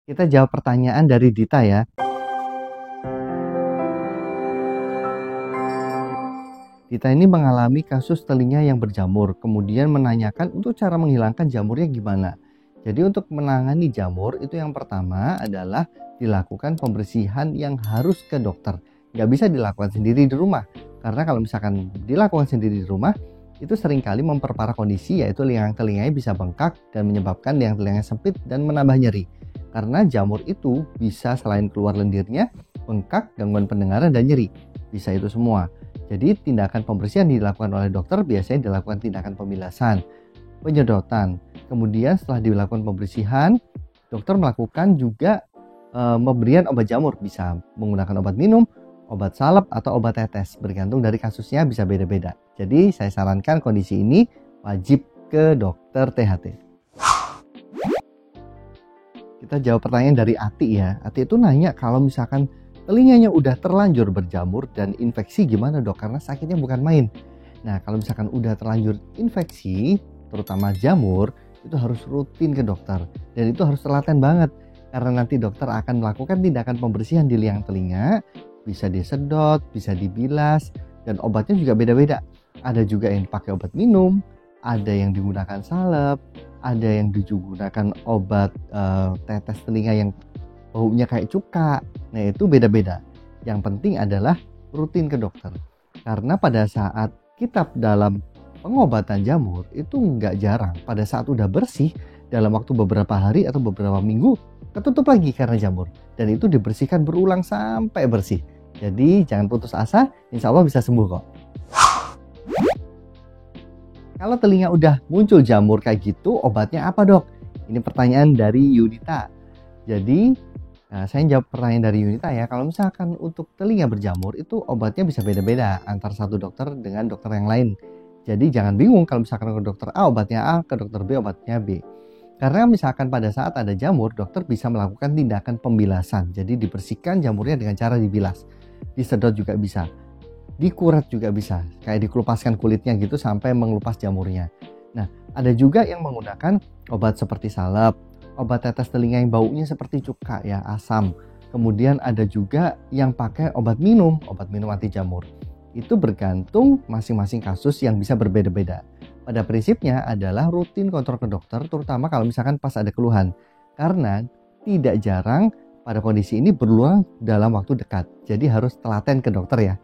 Kita jawab pertanyaan dari Dita ya. Dita ini mengalami kasus telinga yang berjamur, kemudian menanyakan untuk cara menghilangkan jamurnya gimana. Jadi untuk menangani jamur itu yang pertama adalah dilakukan pembersihan yang harus ke dokter. Nggak bisa dilakukan sendiri di rumah. Karena kalau misalkan dilakukan sendiri di rumah, itu seringkali memperparah kondisi, yaitu liang telinganya bisa bengkak dan menyebabkan liang telinganya sempit dan menambah nyeri. Karena jamur itu bisa selain keluar lendirnya, bengkak, gangguan pendengaran, dan nyeri. Bisa itu semua. Jadi tindakan pembersihan dilakukan oleh dokter biasanya dilakukan tindakan pembilasan, penyedotan. Kemudian setelah dilakukan pembersihan, dokter melakukan juga pemberian obat jamur, bisa menggunakan obat minum, obat salep atau obat tetes, bergantung dari kasusnya bisa beda-beda. Jadi saya sarankan kondisi ini wajib ke dokter THT. Kita jawab pertanyaan dari Ati ya. Ati itu nanya kalau misalkan telinganya udah terlanjur berjamur dan infeksi gimana dok? Karena sakitnya bukan main. Nah kalau misalkan udah terlanjur infeksi, terutama jamur, itu harus rutin ke dokter. Dan itu harus telaten banget. Karena nanti dokter akan melakukan tindakan pembersihan di liang telinga. Bisa disedot, bisa dibilas, dan obatnya juga beda-beda. Ada juga yang dipakai obat minum, ada yang digunakan salep, ada yang digunakan obat tetes telinga yang baunya kayak cuka. Nah itu beda-beda. Yang penting adalah rutin ke dokter. Karena pada saat kita dalam pengobatan jamur itu nggak jarang. Pada saat udah bersih, dalam waktu beberapa hari atau beberapa minggu, ketutup lagi karena jamur. Dan itu dibersihkan berulang sampai bersih. Jadi jangan putus asa, insya Allah bisa sembuh kok. Kalau telinga udah muncul jamur kayak gitu, obatnya apa dok? Ini pertanyaan dari Yunita. Jadi saya jawab pertanyaan dari Yunita ya. Kalau misalkan untuk telinga berjamur itu obatnya bisa beda-beda antar satu dokter dengan dokter yang lain. Jadi jangan bingung kalau misalkan ke dokter A obatnya A, ke dokter B obatnya B. Karena misalkan pada saat ada jamur, dokter bisa melakukan tindakan pembilasan. Jadi dibersihkan jamurnya dengan cara dibilas. Disedot juga bisa. Dikuret juga bisa. Kayak dikelupaskan kulitnya gitu sampai mengelupas jamurnya. Nah, ada juga yang menggunakan obat seperti salep, obat tetes telinga yang baunya seperti cuka ya, asam. Kemudian ada juga yang pakai obat minum anti jamur. Itu bergantung masing-masing kasus yang bisa berbeda-beda. Pada prinsipnya adalah rutin kontrol ke dokter, terutama kalau misalkan pas ada keluhan. Karena tidak jarang pada kondisi ini berulang dalam waktu dekat. Jadi harus telaten ke dokter ya.